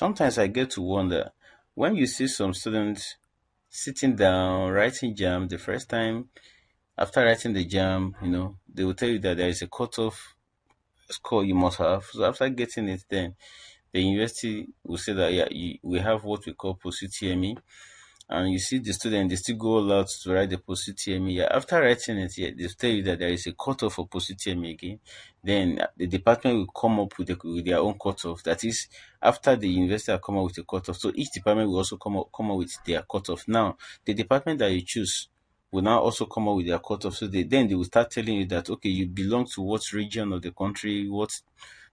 sometimes I get to wonder when you see some students sitting down, writing jam the first time, after writing the jam, they will tell you that there is a cutoff score you must have. So after getting it, then the university will say that, yeah, we have what we call post UTME, and you see the student, they still go all out to write the post UTME. Yeah, after writing it, yeah, they tell you that there is a cutoff for post UTME again. Then the department will come up with their own cutoff. That is, after the university will come up with a cutoff, so each department will also come up with their cutoff. Now, the department that you choose will now also come up with their cutoff. So they will start telling you that, okay, you belong to what region of the country, what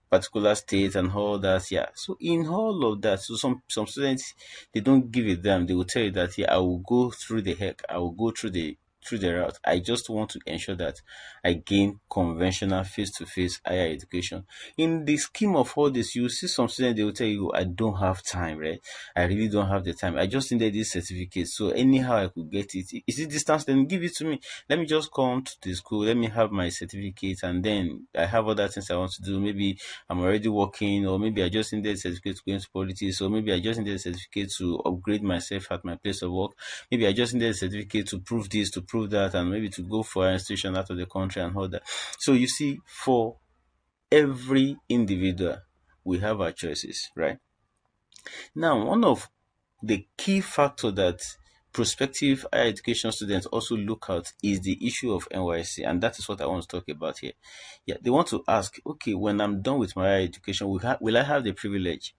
particular state and all that. Yeah. So in all of that, so some students, they don't give it them. They will tell you that, yeah, I will go through the heck, I will go through the route. I just want to ensure that I gain conventional face-to-face higher education. In the scheme of all this, you see some students, they will tell you, I don't have time, right? I really don't have the time. I just needed this certificate. So anyhow I could get it. Is it distance? Then give it to me. Let me just come to the school. Let me have my certificate, and then I have other things I want to do. Maybe I'm already working, or maybe I just needed a certificate to go into politics, or maybe I just needed a certificate to upgrade myself at my place of work. Maybe I just needed a certificate to prove this, to prove that, and maybe to go for an institution out of the country and all that. So you see, for every individual, we have our choices, right? Now, one of the key factor that prospective higher education students also look at is the issue of NYSC, and that is what I want to talk about here. Yeah, they want to ask, okay, when I'm done with my higher education, will I have the privilege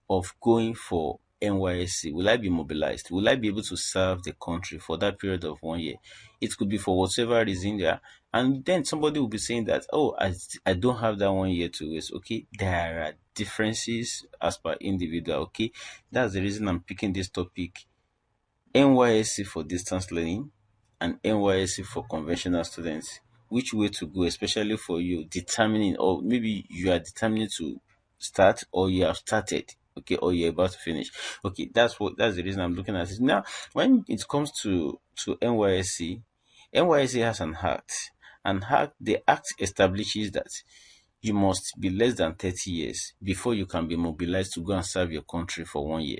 of going for NYSC? Will I be mobilized? Will I be able to serve the country for that period of 1 year? It could be for whatever reason there. And then somebody will be saying that, oh, I don't have that 1 year to waste. Okay, there are differences as per individual. Okay, that's the reason I'm picking this topic. NYSC for distance learning and NYSC for conventional students. Which way to go, especially for you determining, or maybe you are determining to start, or you have started, okay, or you're about to finish. Okay, that's the reason I'm looking at it. Now, when it comes to NYSC, NYSC has an act. The act establishes that you must be less than 30 years before you can be mobilized to go and serve your country for 1 year.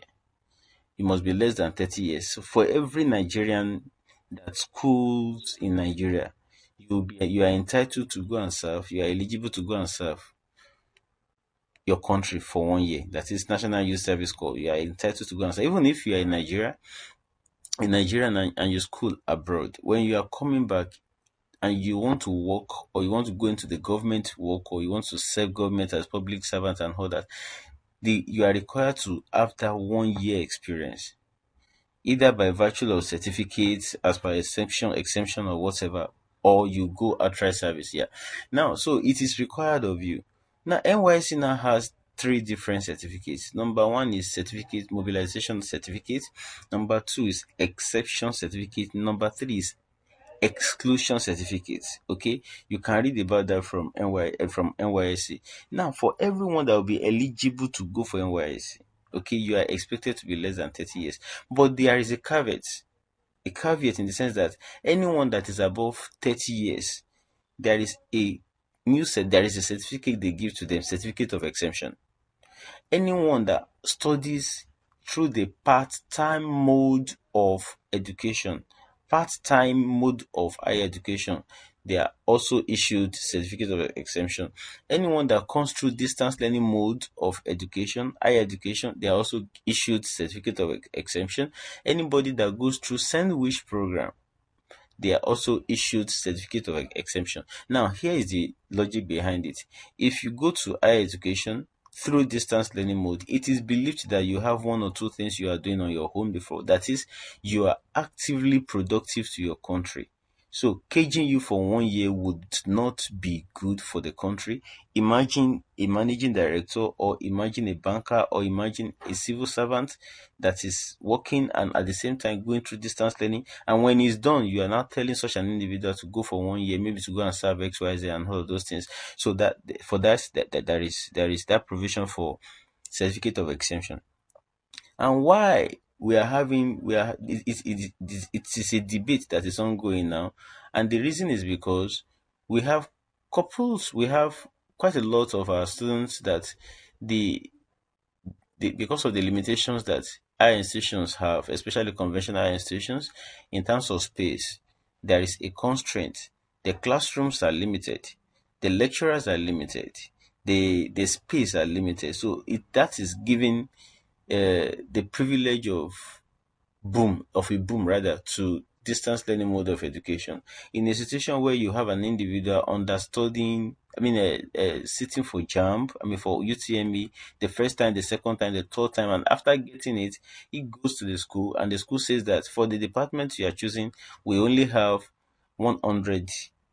You must be less than 30 years. So for every Nigerian that schools in Nigeria, you are entitled to go and serve. You are eligible to go and serve your country for 1 year. That is National Youth Service Corps. You are entitled to go and serve. Even if you are in Nigeria and you school abroad, when you are coming back and you want to work, or you want to go into the government work, or you want to serve government as public servant and all that, you are required to have that 1 year experience, either by virtue of certificates as per exemption or whatever, or you go outright service. Yeah. Now, so it is required of you. Now, NYC now has three different certificates. Number one is certificate mobilization certificate. Number two is exception certificate. Number three is exclusion certificates. Okay, you can read about that from NYSC. Now, for everyone that will be eligible to go for NYSC, okay, you are expected to be less than 30 years. But there is a caveat. A caveat in the sense that anyone that is above 30 years, there is there is a certificate they give to them, certificate of exemption. Anyone that studies through the part-time mode of education, part-time mode of higher education, they are also issued certificate of exemption. Anyone that comes through distance learning mode of education, higher education, they are also issued certificate of exemption. Anybody that goes through sandwich program, they are also issued certificate of exemption. Now, here is the logic behind it. If you go to higher education through distance learning mode, it is believed that you have one or two things you are doing on your own before. That is, you are actively productive to your country. So caging you for 1 year would not be good for the country. Imagine a managing director, or imagine a banker, or imagine a civil servant that is working and at the same time going through distance learning. And when it's done, you are now telling such an individual to go for 1 year, maybe to go and serve XYZ and all of those things. So that for that there is that provision for certificate of exemption. And why it is a debate that is ongoing now, and the reason is because we have quite a lot of our students that the because of the limitations that higher institutions have, especially conventional higher institutions, in terms of space, there is a constraint. The classrooms are limited, the lecturers are limited, the space are limited. So that is giving the privilege of a boom rather to distance learning mode of education in a situation where you have an individual understudying, sitting for jam, for UTME, the first time, the second time, the third time, and after getting it, he goes to the school, and the school says that for the department you are choosing, we only have 100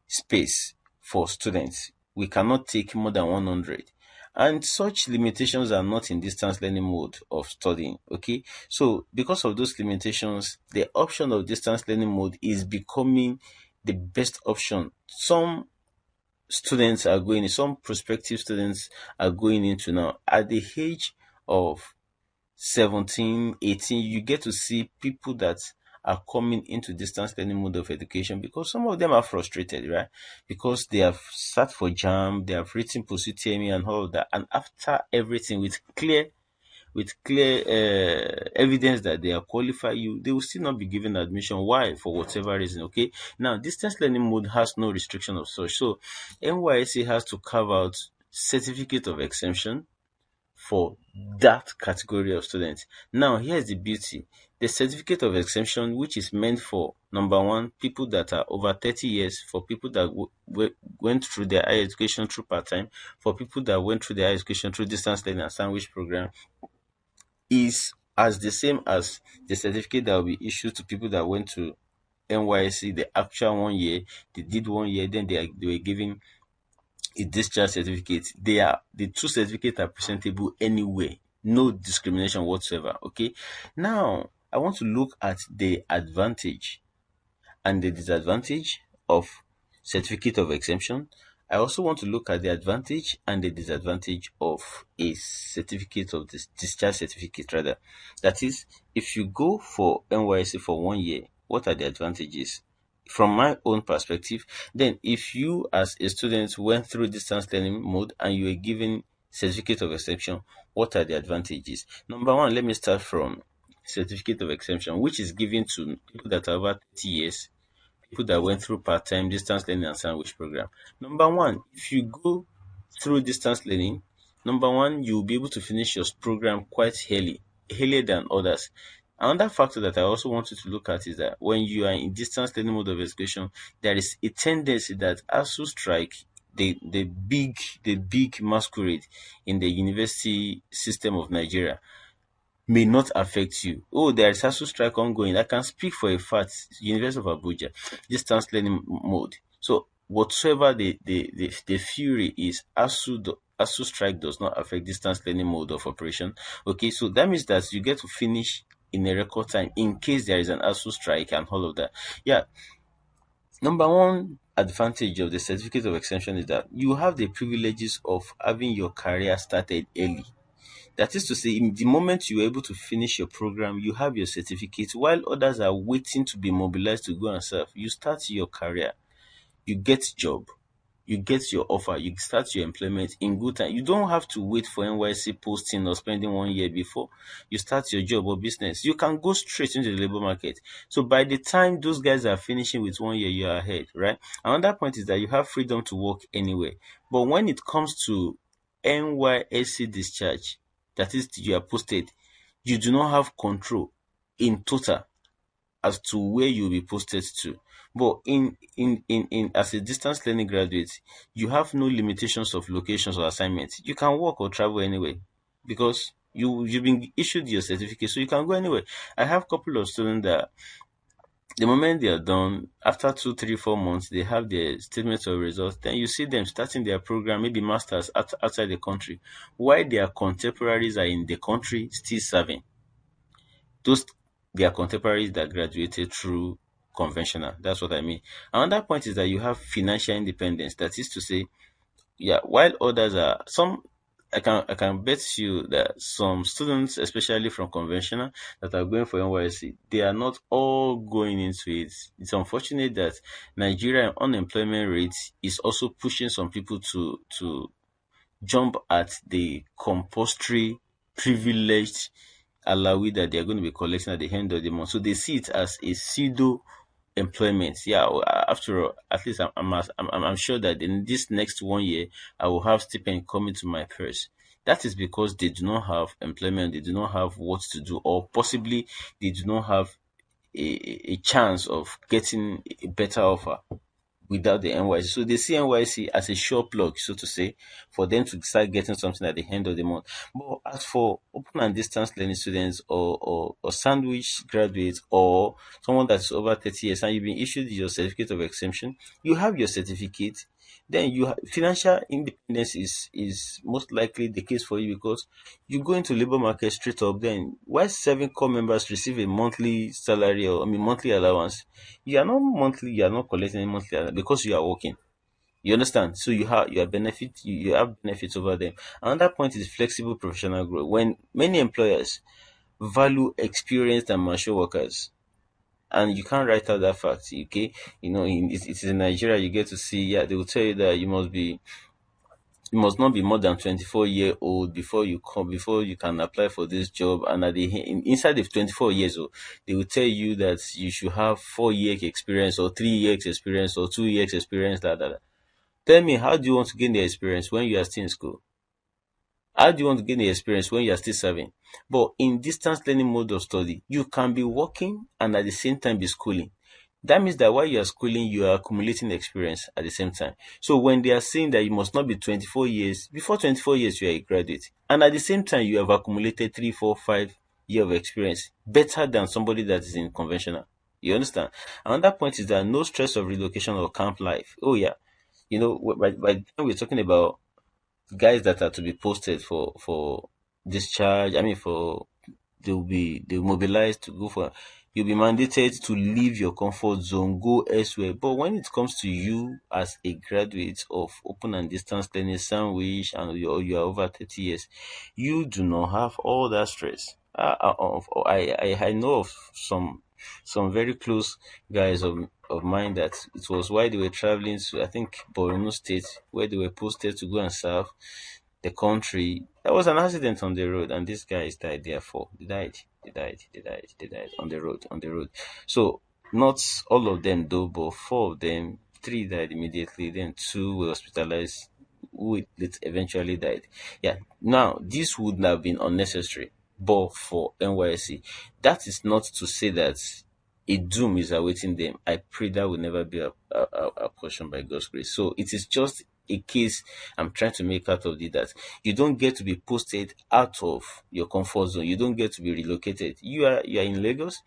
space for students. We cannot take more than 100. And such limitations are not in distance learning mode of studying. Okay, so because of those limitations, the option of distance learning mode is becoming the best option. Some prospective students are going into now at the age of 17, 18. You get to see people that are coming into distance learning mode of education because some of them are frustrated, right? Because they have sat for jam, they have written post UTME and all of that, and after everything with clear evidence that they are qualified, they will still not be given admission. Why? For whatever reason. Okay. Now, distance learning mode has no restriction of such. So, NYSC has to carve out certificate of exemption for that category of students. Now, here's the beauty. The certificate of exemption, which is meant for, number one, people that are over 30 years, for people that went through their higher education through part-time, for people that went through their higher education through distance learning and sandwich program, is as the same as the certificate that will be issued to people that went to NYSC the actual 1 year. They did 1 year, then they were given a discharge certificate. The two certificates are presentable anyway. No discrimination whatsoever. Okay. Now I want to look at the advantage and the disadvantage of certificate of exemption. I also want to look at the advantage and the disadvantage of a certificate of discharge certificate rather. That is, if you go for NYSC for 1 year, what are the advantages? From my own perspective, then if you as a student went through distance learning mode and you were given certificate of exemption, what are the advantages? Number one, let me start from certificate of exemption, which is given to people that are over 30 years, people that went through part-time distance learning and sandwich program. Number one, if you go through distance learning, number one, you'll be able to finish your program quite earlier than others. Another factor that I also want you to look at is that when you are in distance learning mode of education, there is a tendency that ASU strike, the big masquerade in the university system of Nigeria, may not affect you. Oh, there is ASU strike ongoing. I can speak for a fact, University of Abuja, distance learning mode. So whatsoever the fury is, ASU strike does not affect distance learning mode of operation. Okay, so that means that you get to finish in a record time in case there is an ASU strike and all of that. Yeah. Number one advantage of the certificate of exemption is that you have the privileges of having your career started early. That is to say, in the moment you are able to finish your program, you have your certificate, while others are waiting to be mobilized to go and serve. You start your career, you get job, you get your offer, you start your employment in good time. You don't have to wait for NYSC posting or spending 1 year before you start your job or business. You can go straight into the labor market. So by the time those guys are finishing with 1 year, you are ahead, right? Another point is that you have freedom to work anywhere. But when it comes to NYSC discharge, that is, you are posted, you do not have control in total as to where you'll be posted to. But in as a distance learning graduate, you have no limitations of locations or assignments. You can work or travel anywhere because you've been issued your certificate, so you can go anywhere. I have a couple of students that the moment they are done, after 2, 3, 4 months, they have their statements of results. Then you see them starting their program, maybe masters outside the country, while their contemporaries are in the country still serving. Those their contemporaries that graduated through conventional. That's what I mean. Another point is that you have financial independence. That is to say, yeah, while others are some, I can bet you that some students, especially from conventional, that are going for NYSC, they are not all going into it. It's unfortunate that Nigerian unemployment rate is also pushing some people to jump at the compulsory privileged allowee that they're going to be collecting at the end of the month. So they see it as a pseudo employment. Yeah, after all, at least I'm sure that in this next 1 year, I will have stipend coming to my purse. That is because they do not have employment, they do not have what to do, or possibly they do not have a chance of getting a better offer without the NYC. So they see NYC as a sure plug, so to say, for them to start getting something at the end of the month. But as for open and distance learning students, or sandwich graduates, or someone that's over 30 years and you've been issued your certificate of exemption, you have your certificate, then financial independence is most likely the case for you, because you go into labor market straight up. Then while serving core members receive a monthly salary, or I mean monthly allowance, you are not collecting any monthly allowance because you are working. You understand? So you have benefits over them. Another point is flexible professional growth. When many employers value experienced and mature workers, and you can't write out that fact, okay? It's in Nigeria. You get to see, yeah, they will tell you that you must not be more than 24-year old before you can apply for this job. And inside of 24 years old, they will tell you that you should have 4 years experience, or 3 years experience, or 2 years experience. That. Tell me, how do you want to gain the experience when you are still in school? How do you want to gain the experience when you are still serving? But in distance learning mode of study, you can be working and at the same time be schooling. That means that while you are schooling, you are accumulating experience at the same time. So when they are saying that you must not be 24 years, before 24 years, you are a graduate. And at the same time, you have accumulated 3, 4, 5 years of experience, better than somebody that is in conventional. You understand? Another point is that no stress of relocation or camp life. Oh yeah. By the time we're talking about guys that are to be posted for discharge, I mean for they'll mobilize to go for, you'll be mandated to leave your comfort zone, go elsewhere. But when it comes to you as a graduate of open and distance learning sandwich, and you are over 30 years, you do not have all that stress. I know of some very close guys of mine that it was while they were traveling to, I think, Borno State, where they were posted to go and serve the country. There was an accident on the road, and these guys died. Therefore, they died on the road. So not all of them though, but four of them, three died immediately. Then two were hospitalized, who eventually died. Yeah. Now this would have been unnecessary, but for NYSC, that is not to say that a doom is awaiting them. I pray that will never be a portion by God's grace. So it is just a case I'm trying to make out of it, that you don't get to be posted out of your comfort zone. You don't get to be relocated. You are in Lagos,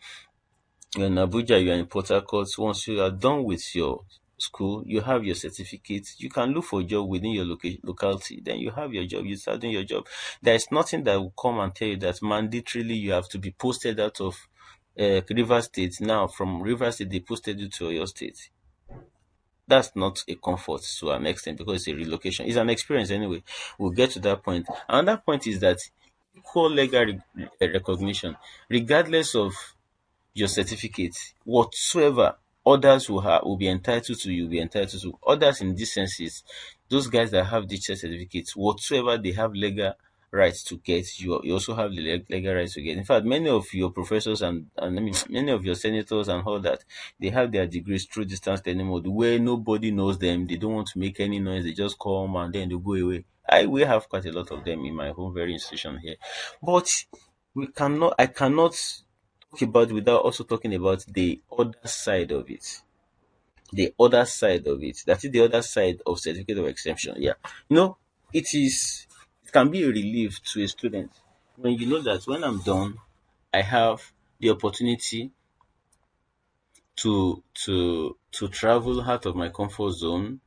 you're in Abuja, you're in Port Harcourt. Once you are done with your school, you have your certificate, you can look for a job within your locality. Then you have your job, you start doing your job. There is nothing that will come and tell you that mandatorily you have to be posted out of River State. Now from River State they posted you to your state. That's not a comfort to an extent, because it's a relocation. It's an experience anyway. We'll get to that point. Another point is that equal legal recognition, regardless of your certificate, whatsoever others will be entitled to, you'll be entitled to. Others in this sense is those guys that have discharge certificates, whatsoever they have legal rights to get, you also have the legal rights to get. In fact, many of your professors and I mean many of your senators and all that, they have their degrees through distance learning mode, where nobody knows them, they don't want to make any noise, they just come and then they go away. We have quite a lot of them in my home very institution here. But I cannot talk about without also talking about the other side of it. The other side of it. That is the other side of certificate of exemption. Yeah. It can be a relief to a student when you know that when I'm done, I have the opportunity to travel out of my comfort zone,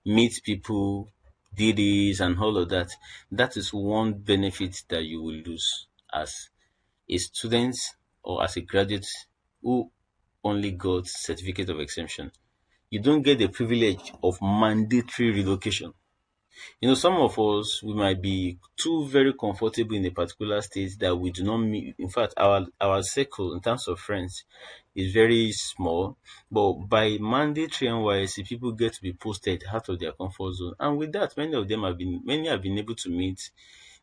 meet people, do this and all of that. That is one benefit that you will lose as a student or as a graduate who only got certificate of exemption. You don't get the privilege of mandatory relocation. Some of us, we might be too very comfortable in a particular state that we do not meet. In fact, our circle in terms of friends is very small. But by mandatory NYSC, people get to be posted out of their comfort zone, and with that, many have been able to meet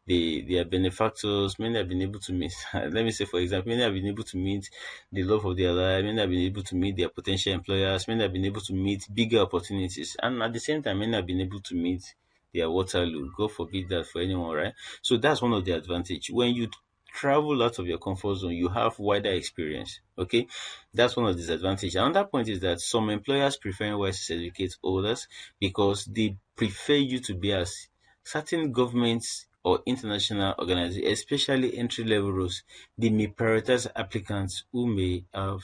their benefactors. Many have been able to meet, let me say, for example, many have been able to meet the love of their life. Many have been able to meet their potential employers. Many have been able to meet bigger opportunities. And at the same time, many have been able to meet their Waterloo. God forbid that for anyone, right? So that's one of the advantage. When you travel out of your comfort zone, you have wider experience. Okay, that's one of the disadvantages. Another point is that some employers prefer NYSC certificate holders because they prefer you to be as certain governments or international organizations, especially entry level roles, they may prioritize applicants who may have.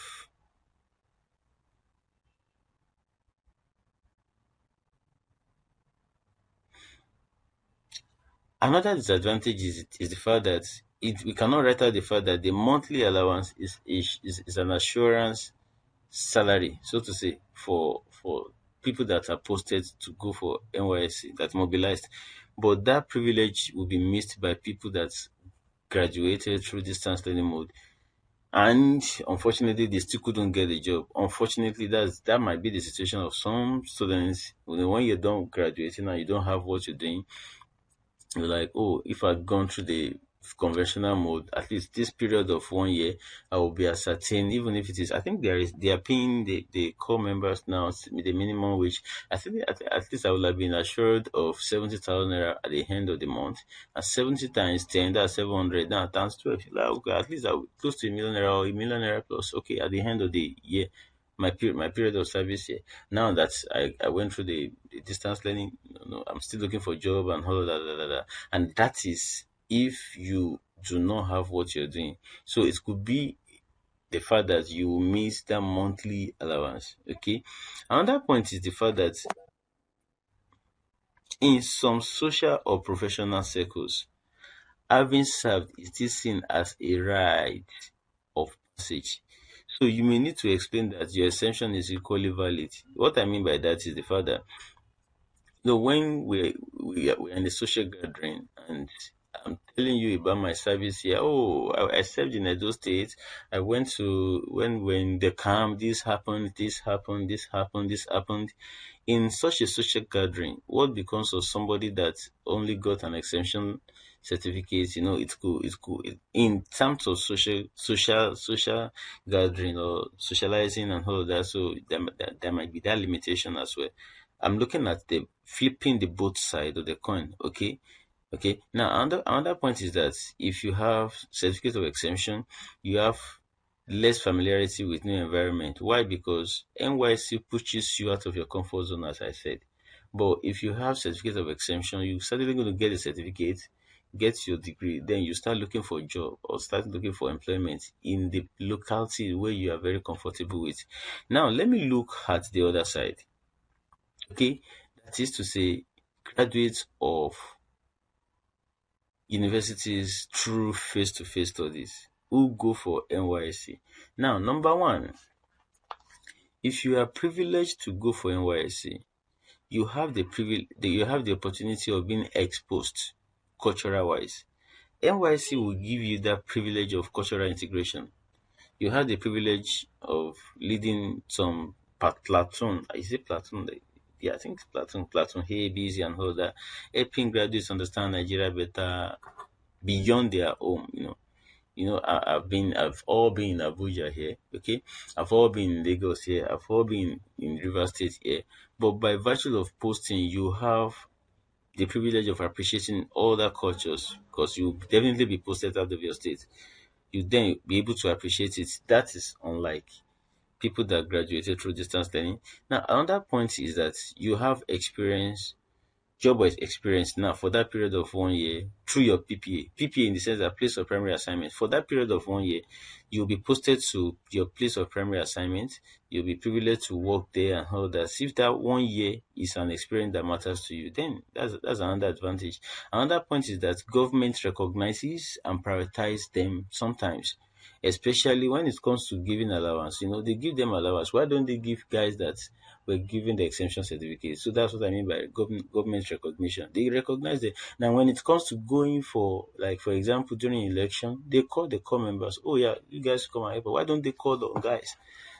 Another disadvantage is the fact that we cannot write out the fact that the monthly allowance is an assurance salary, so to say, for people that are posted to go for NYSC that mobilized. But that privilege will be missed by people that graduated through distance learning mode. And unfortunately, they still couldn't get a job. Unfortunately, that might be the situation of some students. When you're done graduating and you don't have what you're doing, you're like, oh, if I'd gone through the conventional mode, at least this period of 1 year, I will be ascertained, even if it is, I think they are paying the core members now the minimum wage. I think at least I would have been assured of 70,000 naira at the end of the month. And 70 times 10, that's 700. Now times 12, you're like, okay, at least I will close to a million naira or a million naira plus. Okay, at the end of the year, my period of service here. Now that I went through the distance learning, I'm still looking for a job and all of that, and that is if you do not have what you're doing. So it could be the fact that you miss that monthly allowance. Okay. Another point is the fact that in some social or professional circles, having served is still seen as a rite of passage. So you may need to explain that your exemption is equally valid. What I mean by that is the fact that when we're in a social gathering and I'm telling you about my service here. Oh, I served in Edo State. I went to when the camp. This happened. This happened. This happened. This happened. In such a social gathering, what becomes of somebody that only got an exemption certificate? In terms of social gathering or socializing and all of that. So there might be that limitation as well. I'm looking at the flipping the both side of the coin. Okay. Okay. Now, another point is that if you have certificate of exemption, you have less familiarity with new environment. Why? Because NYC pushes you out of your comfort zone, as I said. But if you have certificate of exemption, you're certainly going to get a certificate, get your degree, then you start looking for a job or start looking for employment in the locality where you are very comfortable with. Now, let me look at the other side. Okay, that is to say, graduates of universities through face-to-face studies who go for NYSC. Now, number one, if you are privileged to go for NYSC, you have the opportunity of being exposed cultural wise. NYSC will give you that privilege of cultural integration. You have the privilege of leading some platoon. Is it platoon? Yeah, I think it's platoon A, B, C, and all that, helping graduates understand Nigeria better beyond their home. I've all been in Abuja here, okay? I've all been in Lagos here, I've all been in River State here. But by virtue of posting, you have the privilege of appreciating all the cultures because you definitely be posted out of your state. You then be able to appreciate it. That is unlike people that graduated through distance learning. Now, another point is that you have job experience now for that period of 1 year through your PPA. PPA in the sense that place of primary assignment. For that period of 1 year, you'll be posted to your place of primary assignment. You'll be privileged to work there and all that. If that 1 year is an experience that matters to you, then that's another advantage. Another point is that government recognizes and prioritize them sometimes, especially when it comes to giving allowance. They give them allowance. Why don't they give guys that were given the exemption certificate? So that's what I mean by government recognition. They recognize it. Now, when it comes to going for, like, for example, during election, they call the core members. Oh, yeah, you guys come and help. Why don't they call the guys?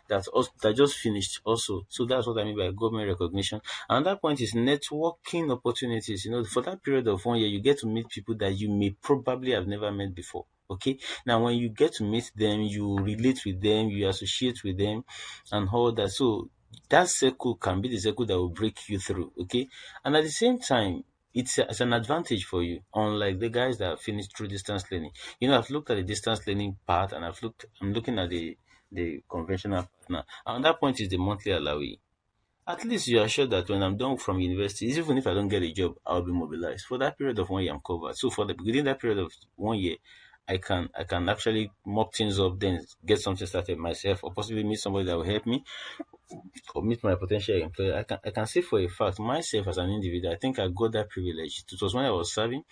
that just finished also. So that's what I mean by government recognition. Another point is networking opportunities. For that period of 1 year, you get to meet people that you may probably have never met before. Okay. Now, when you get to meet them, you relate with them, you associate with them, and all that. So that circle can be the circle that will break you through. Okay. And at the same time, it's an advantage for you, unlike the guys that have finished through distance learning. I've looked at the distance learning part, and I'm looking at the conventional part now. Another point is the monthly allowee. At least you are sure that when I'm done from university, even if I don't get a job, I'll be mobilized. For that period of 1 year, I'm covered. So within that period of 1 year, I can actually mop things up, then get something started myself, or possibly meet somebody that will help me, or meet my potential employer. I can say for a fact, myself as an individual, I think I got that privilege. It was when I was serving.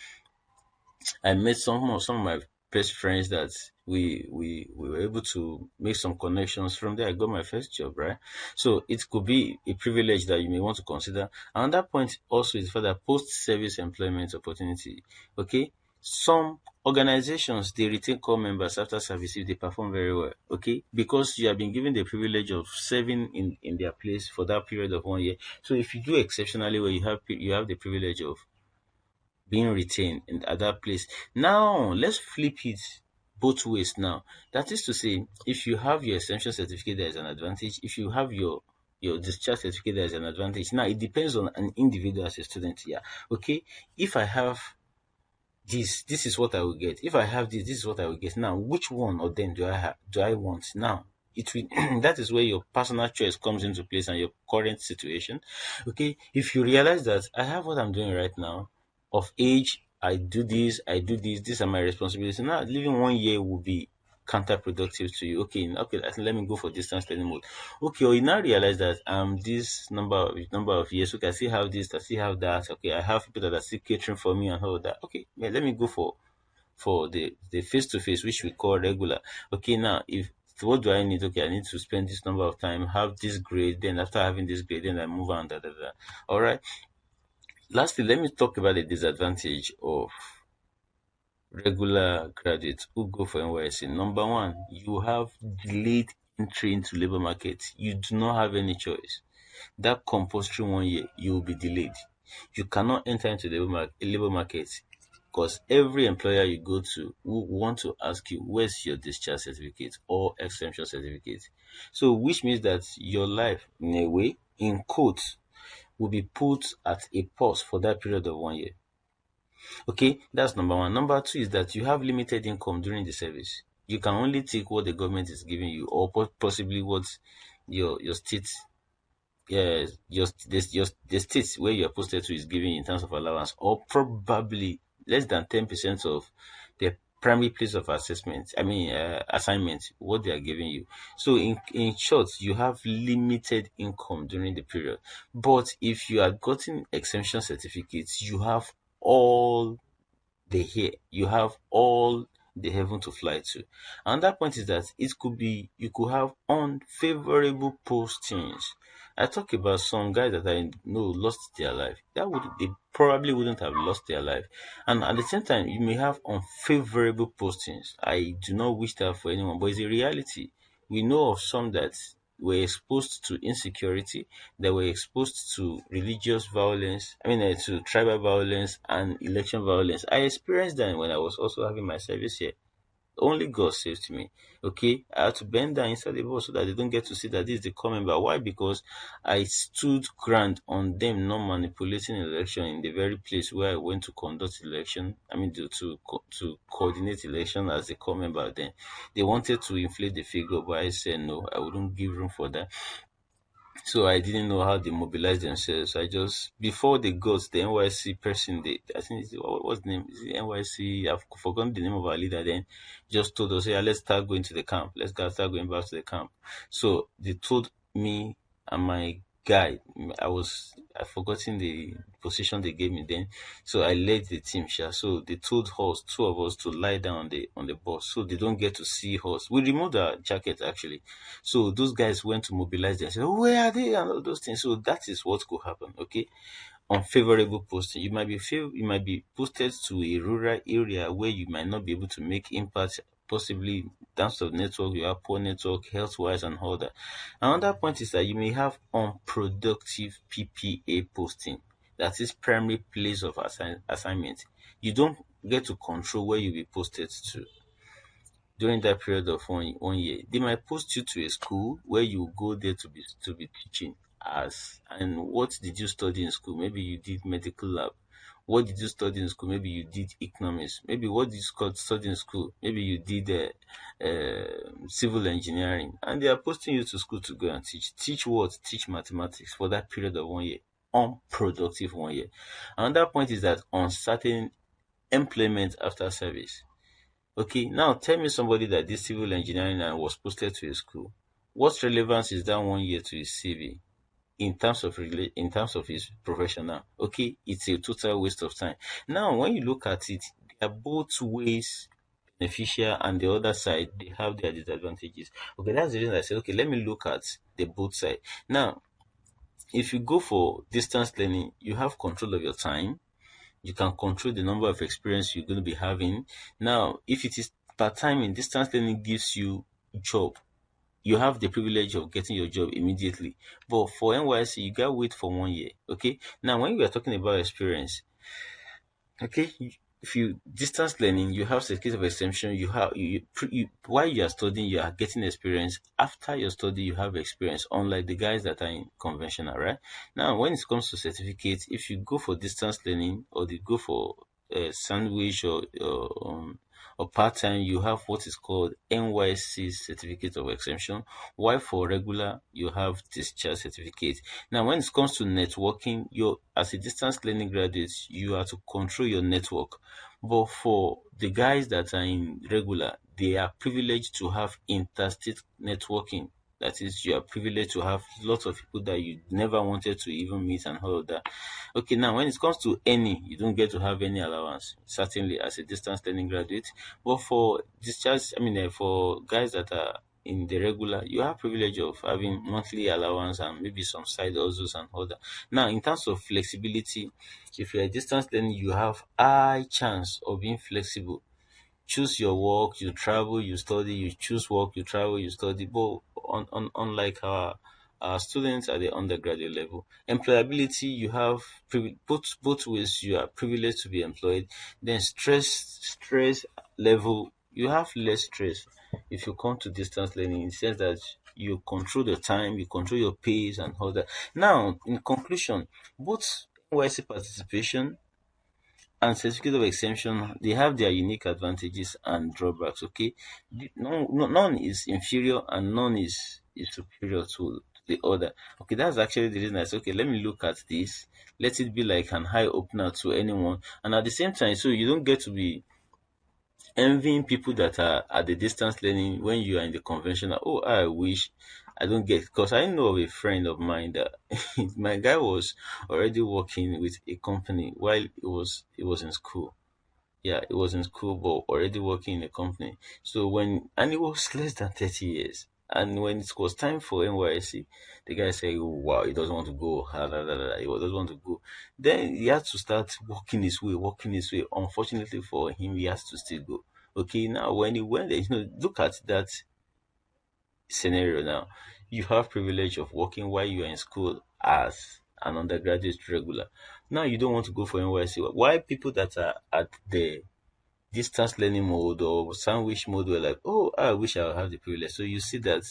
I met some of my best friends that we were able to make some connections. From there, I got my first job, right? So it could be a privilege that you may want to consider. Another point also is for the post-service employment opportunity. Okay, some organizations, they retain core members after service if they perform very well. Okay, because you have been given the privilege of serving in their place for that period of 1 year. So if you do exceptionally well, you have the privilege of being retained at that place. Now, let's flip it both ways now. That is to say, if you have your exemption certificate, there is an advantage. If you have your discharge certificate, there is an advantage. Now, it depends on an individual as a student here. Okay, if I have this is what I will get. If I have this is what I will get. Now, which one of them do I want? Now, it will that is where your personal choice comes into place and your current situation. Okay, if you realize that I have what I'm doing right now, of age, I do this, these are my responsibilities. Now, living 1 year will be counterproductive to you. Okay, I think let me go for distance learning mode. Okay, or you now realize that this number of years, okay, I still have this, I still have that. Okay, I have people that are still catering for me and all that. Okay, yeah, let me go for the face to face, which we call regular. Okay, now, if what do I need? Okay, I need to spend this number of time, have this grade, then after having this grade, then I move on. All right. Lastly, let me talk about the disadvantage of regular graduates who go for NYSC. Number one, you have delayed entry into labor market. You do not have any choice. That compulsory 1 year, you will be delayed. You cannot enter into the labor market because every employer you go to will want to ask you, where's your discharge certificate or exemption certificate? So, which means that your life, in a way, in quotes, will be put at a pause for that period of 1 year. Okay, that's number one. Number two is that you have limited income during the service. You can only take what the government is giving you, or possibly what your state, the states where you are posted to is giving you in terms of allowance, or probably less than 10% of the primary place of assessment. I mean, assignment, what they are giving you. So in short, you have limited income during the period. But if you are gotten exemption certificates, you have all you have all the heaven to fly to. Another point is that you could have unfavorable postings. I talk about some guys that I know lost their life. They probably wouldn't have lost their life. And at the same time, you may have unfavorable postings. I do not wish that for anyone, but it's a reality. We know of some that were exposed to insecurity, that were exposed to religious violence, to tribal violence and election violence. I experienced that when I was also having my service here. Only God saved me. Okay, I had to bend down inside the bus so that they don't get to see that this is the core member. Why? Because I stood ground on them not manipulating election in the very place where I went to conduct election. To coordinate election as the core member. Then they wanted to inflate the figure, but I said no, I wouldn't give room for that. So I didn't know how they mobilize themselves. I just before they got the NYSC person, I think what's the name? Is it NYSC? I've forgotten the name of our leader. Then just told us, yeah, let's start going to the camp. Start going back to the camp. So they told me and my guy. I forgotten the position they gave me then. So I led the team, sha. So they told us, two of us, to lie down on the bus, so they don't get to see us. We removed our jacket actually. So those guys went to mobilize them. Said, where are they? And all those things. So that is what could happen. Okay. Unfavorable posting. You might be posted to a rural area where you might not be able to make impact possibly in terms of network, you have poor network, health wise, and all that. Another point is that you may have unproductive PPA posting, that is primary place of assignment. You don't get to control where you'll be posted to during that period of one year. They might post you to a school where you go there to be teaching as, and what did you study in school? Maybe you did medical lab. What did you study in school? Maybe you did economics. Maybe what did you study in school? Maybe you did civil engineering. And they are posting you to school to go and teach. Teach what? Teach mathematics for that period of one year. Unproductive one year. Another point is that uncertain employment after service. Okay, now tell me somebody that did civil engineering and was posted to a school. What relevance is that one year to his CV in terms of in terms of his professional? Okay, it's a total waste of time. Now, when you look at it, they are both ways beneficial, and the other side they have their disadvantages. Okay, that's the reason I said, okay, let me look at the both side. Now, if you go for distance learning, you have control of your time. You can control the number of experience you're going to be having. Now, if it is part-time, in distance learning gives you job, you have the privilege of getting your job immediately. But for NYSC, you gotta wait for one year. Okay. Now, when we are talking about experience, okay, if you distance learning, you have certificate of exemption. You while you are studying, you are getting experience. After your study, you have experience. Unlike the guys that are in conventional, right? Now, when it comes to certificates, if you go for distance learning or they go for sandwich or part time, you have what is called NYSC Certificate of Exemption. While for regular, you have discharge certificate. Now, when it comes to networking, you as a distance learning graduate, you are to control your network. But for the guys that are in regular, they are privileged to have interstate networking. That is, you are privileged to have lots of people that you never wanted to even meet and all of that. Okay, now when it comes to any, you don't get to have any allowance, certainly as a distance learning graduate. But for discharge, for guys that are in the regular, you have privilege of having monthly allowance and maybe some side hustles and all that. Now, in terms of flexibility, if you're a distance learning, you have high chance of being flexible. Choose your work, you travel, you study, you choose work, you travel, you study. But unlike our students at the undergraduate level, employability, you have both ways. You are privileged to be employed. Then stress level, you have less stress if you come to distance learning, in the sense that you control the time, you control your pace and all that. Now, in conclusion, both NYSC participation and certificate of exemption, they have their unique advantages and drawbacks. Okay, none is inferior and none is superior to the other. Okay, that's actually the reason I said, okay, let me look at this. Let it be like an eye opener to anyone, and at the same time, so you don't get to be envying people that are at the distance learning when you are in the conventional. Oh, I wish I don't get, because I know of a friend of mine that my guy was already working with a company while he was in school. Yeah, he was in school but already working in a company. So and he was less than 30 years. And when it was time for NYSC, the guy said, oh, wow, he doesn't want to go. He doesn't want to go. Then he had to start working his way. Unfortunately for him, he has to still go. Okay, now when he went there, look at that scenario now. You have privilege of working while you are in school as an undergraduate regular. Now you don't want to go for NYSC. Why people that are at the distance learning mode or sandwich mode were like, oh, I wish I would have the privilege. So you see that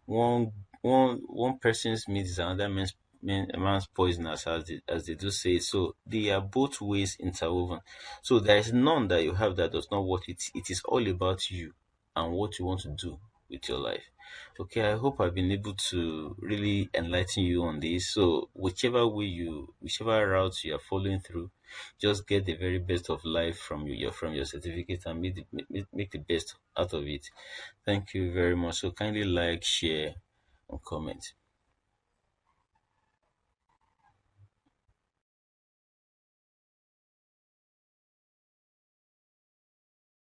one person's meat is another man's poison, as they do say. So they are both ways interwoven. So there is none that you have that does not what it is all about you and what you want to do with your life. Okay, I hope I've been able to really enlighten you on this. So whichever route you are following through, just get the very best of life from your certificate and make the best out of it. Thank you very much. So kindly like, share, and comment.